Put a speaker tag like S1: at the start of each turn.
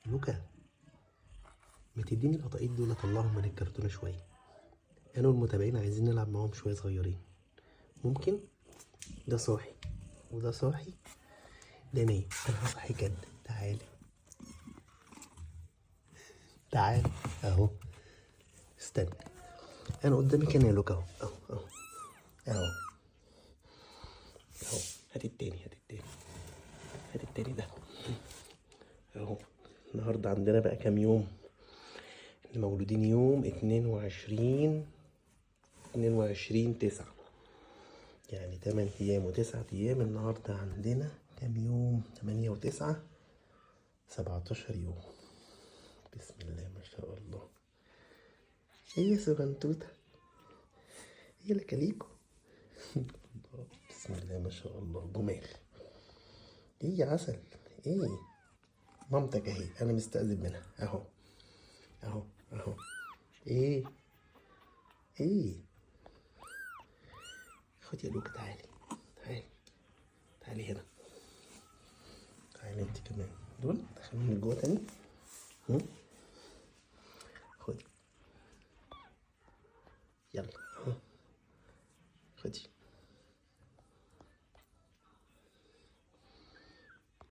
S1: لوكا، ما تديني القطاقيط دول اطلعهم من الكرتونه شويه، انا والمتابعين عايزين نلعب معاهم شويه صغيرين. ممكن؟ ده صاحي وده صاحي، ده نايم، انا هصحي جد. تعالى تعالى اهو، استنى، انا قدامك هنا يا لوكا اهو اهو اهو اهو اهو. هات التاني هات التاني هات التاني ده اهو. النهارده عندنا بقى كام يوم؟ احنا مولودين يوم 22/9، يعني 8 ايام و9 ايام. النهارده عندنا كام يوم؟ 8 و9، 17 يوم. بسم الله ما شاء الله. ايه يا سبنتوتة، هي لكاليكو. بسم الله ما شاء الله، جمال. ايه يا عسل، ايه؟ مامتك اهي، انا مستأذن منها اهو اهو اهو. ايه ايه؟ خد يا لوكا، تعالي تعالي تعالي هنا، تعالي انت كمان. دول دخلهم جوه تاني. خدي، يلا اهو، خدي.